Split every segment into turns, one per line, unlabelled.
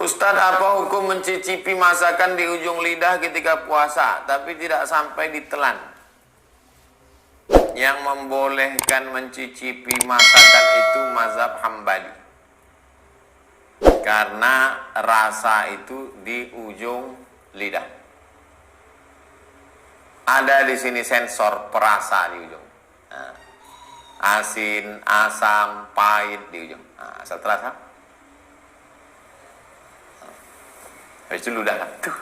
Ustadz, apa hukum mencicipi masakan di ujung lidah ketika puasa, tapi tidak sampai ditelan? Yang membolehkan mencicipi masakan itu mazhab Hambali. Karena rasa itu di ujung lidah. Ada di sini sensor perasa di ujung. Nah, asin, asam, pahit di ujung. Nah, asal terasa. Itu ludah kan. Tuh.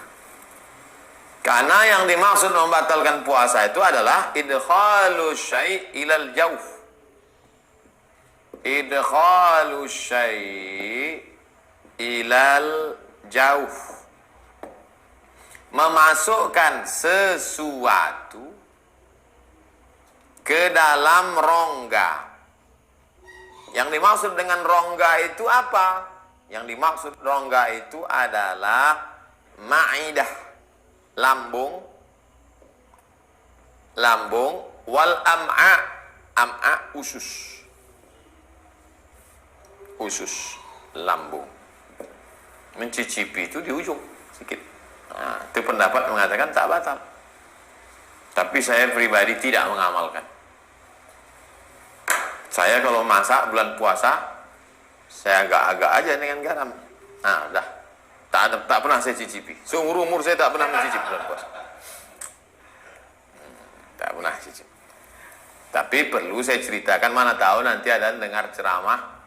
Karena yang dimaksud membatalkan puasa itu adalah idkhalu syai' ilal jawf. Idkhalu syai' ilal jawf. Memasukkan sesuatu ke dalam rongga. Yang dimaksud dengan rongga itu apa? Yang dimaksud rongga itu adalah ma'idah, lambung, wal am'a, usus, lambung. Mencicipi itu di ujung sedikit. Nah, itu pendapat mengatakan tak batal. Tapi saya pribadi tidak mengamalkan. Saya kalau masak bulan puasa, saya agak-agak aja dengan garam. Nah, dah. Tak pernah saya cicipi. Seumur umur saya tak pernah mencicipi bulan puasa. Tak pernah cicipi. Tapi perlu saya ceritakan, mana tahu nanti ada dengar ceramah.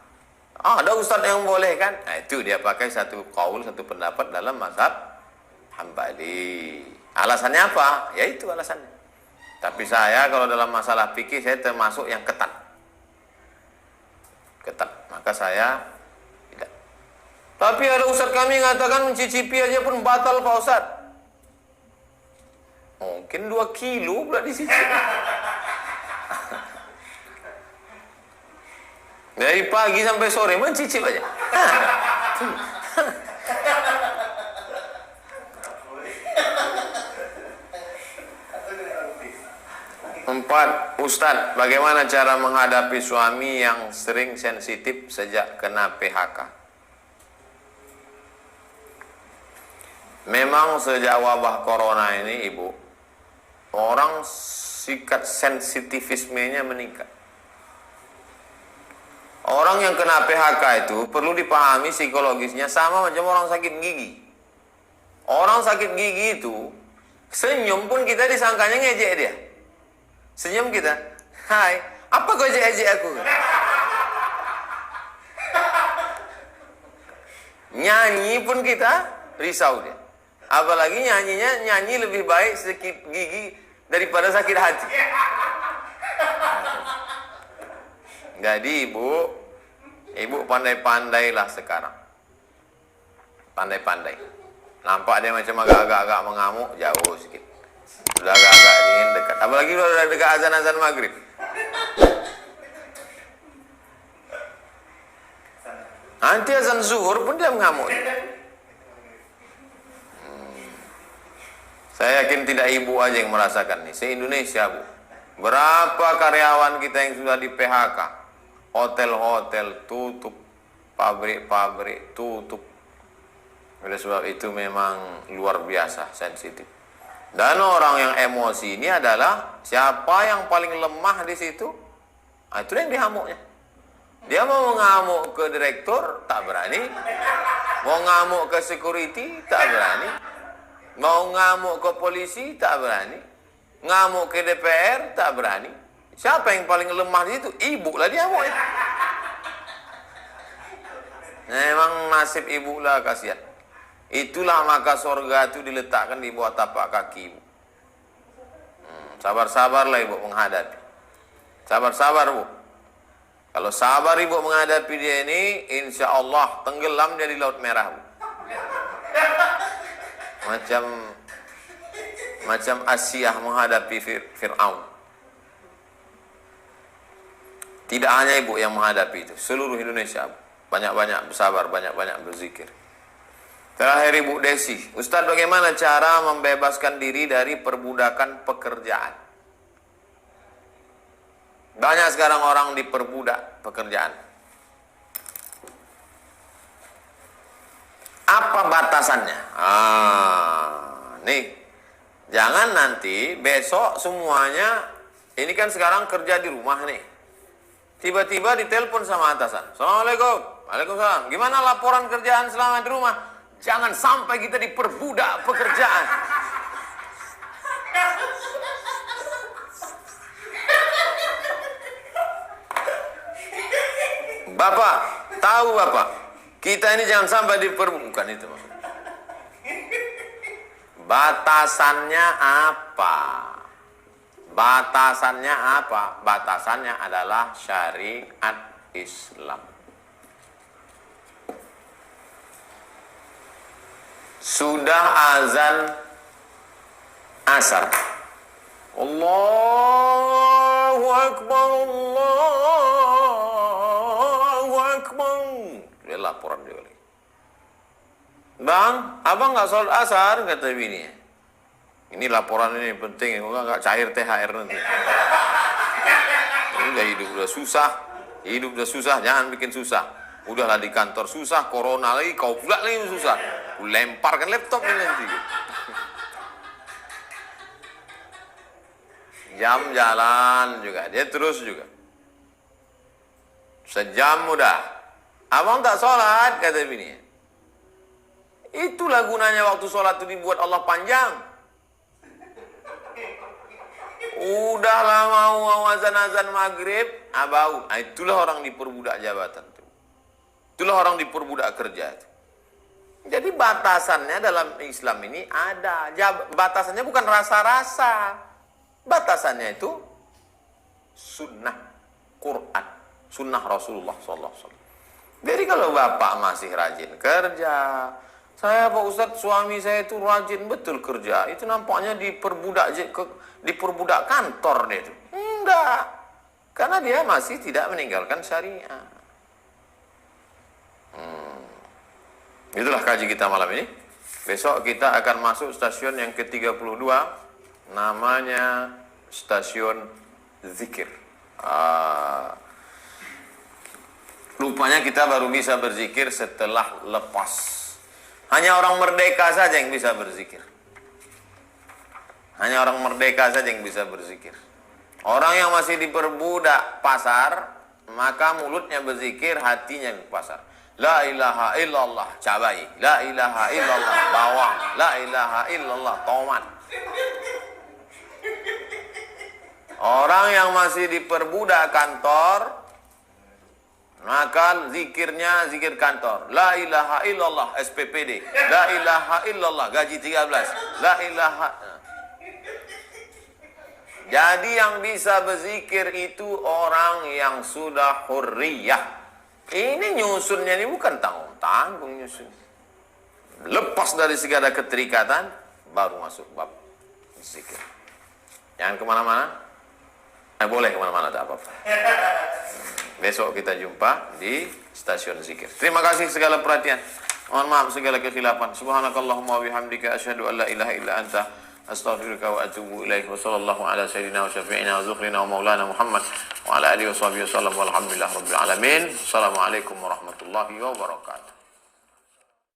Ada ustadz yang boleh kan? Nah, itu dia pakai satu qaul, satu pendapat dalam mazhab Hambali. Alasannya apa? Ya itu alasannya. Tapi saya kalau dalam masalah fikih saya termasuk yang ketat. Maka saya tidak. Tapi ada ustadz kami mengatakan mencicipi aja pun batal Pak Ustadz. Mungkin 2 kilo pula dicicip. Dari pagi sampai sore mencicip aja. 4. Ustadz, bagaimana cara menghadapi suami yang sering sensitif sejak kena PHK? Memang sejak wabah corona ini, Ibu, orang sikap sensitivismenya meningkat. Orang yang kena PHK itu perlu dipahami psikologisnya sama macam orang sakit gigi. Orang sakit gigi itu senyum pun kita disangkanya ngejek dia. Senyum kita, hai, apa kau ejek-ejek aku? Nyanyi pun kita risau dia. Apalagi nyanyi lebih baik sakit gigi daripada sakit hati. Jadi ibu pandai-pandailah sekarang. Pandai-pandai. Nampak dia macam agak-agak mengamuk, jauh sedikit. Sudah agak-agak dingin, dekat. Apalagi sudah dekat azan-azan maghrib. Nanti azan zuhur pun dia mengamuk. Saya yakin tidak ibu aja yang merasakan nih. Se-Indonesia, Bu. Berapa karyawan kita yang sudah di PHK? Hotel-hotel tutup, pabrik-pabrik tutup. Oleh sebab itu memang luar biasa sensitif. Dan orang yang emosi ini adalah siapa yang paling lemah di situ? Nah, itu yang dihamuknya. Dia mau ngamuk ke direktur, tak berani. Mau ngamuk ke security, tak berani. Mau ngamuk ke polisi, tak berani. Ngamuk ke DPR, tak berani. Siapa yang paling lemah di situ? Ibu lah dia mau. Memang nasib ibu lah, kasihan. Itulah maka surga itu diletakkan di bawah tapak kaki ibu. Sabar-sabarlah ibu menghadapi. Sabar-sabar, Bu. Kalau sabar ibu menghadapi dia ini, insya Allah tenggelam dia di Laut Merah, Bu. Macam Asiyah menghadapi Fir'aun. Tidak hanya ibu yang menghadapi itu, seluruh Indonesia, Bu. Banyak-banyak bersabar, banyak-banyak berzikir. Terakhir Ibu Desi, Ustadz, bagaimana cara membebaskan diri dari perbudakan pekerjaan? Banyak sekarang orang diperbudak pekerjaan. Apa batasannya? Nih, jangan nanti besok semuanya, ini kan sekarang kerja di rumah nih, tiba-tiba ditelepon sama atasan. Assalamualaikum. Waalaikumsalam. Gimana laporan kerjaan selama di rumah? Jangan sampai kita diperbudak pekerjaan. Bapak, tahu Bapak, kita ini jangan sampai diperbudak. Bukan itu maksudnya. Batasannya apa? Batasannya apa? Batasannya adalah syariat Islam. Sudah azan asar. Allahu Akbar, Allahu Akbar. Dia laporan dia lagi. Bang, abang nggak sholat asar, kata bini. Ini laporan ini penting, nggak cair THR nanti. Udah hidup udah susah, jangan bikin susah. Udahlah di kantor susah, corona lagi, kau pula lagi susah. Ku lemparkan laptop ini nanti. Jam jalan juga, dia terus juga. Sejam udah. Abang tak sholat, kata bini. Itulah gunanya waktu sholat itu dibuat Allah panjang. Udahlah mau azan-azan maghrib, abau. Itulah orang diperbudak jabatan. Itulah orang diperbudak kerja. Jadi batasannya dalam Islam ini ada. Batasannya bukan rasa-rasa. Batasannya itu sunnah Quran, sunnah Rasulullah SAW. Jadi kalau bapak masih rajin kerja, saya Pak Ustadz, suami saya itu rajin betul kerja, itu nampaknya diperbudak kantor dia itu. Enggak, karena dia masih tidak meninggalkan syariah. Itulah kaji kita malam ini. Besok kita akan masuk stasiun yang ke-32, namanya stasiun zikir. Rupanya kita baru bisa berzikir setelah lepas. Hanya orang merdeka saja yang bisa berzikir. Hanya orang merdeka saja yang bisa berzikir. Orang yang masih diperbudak pasar, maka mulutnya berzikir, hatinya di pasar. La ilaha illallah cabai, la ilaha illallah bawang, la ilaha illallah tomat. Orang yang masih diperbudak kantor, maka zikirnya zikir kantor. La ilaha illallah SPPD. La ilaha illallah gaji 13. La ilaha. Jadi yang bisa berzikir itu orang yang sudah hurriyah. Ini nyusunnya ini bukan tanggung-tanggung nyusun. Lepas dari segala keterikatan, baru masuk bab zikir. Jangan kemana-mana. Boleh kemana-mana, tak apa-apa. Besok kita jumpa di stasiun zikir. Terima kasih segala perhatian. Mohon maaf segala kekhilafan. Subhanakallahumma wa bihamdika asyhadu an la ilaha illa anta astaghfiruka wa atubu ilaik. Wa sallallahu ala sayyidina wa syafi'ina wa zukhrina wa maulana Muhammad wa ala alihi wa sahbihi wasallam walhamdulillah rabbil alamin. Assalamualaikum warahmatullahi wabarakatuh.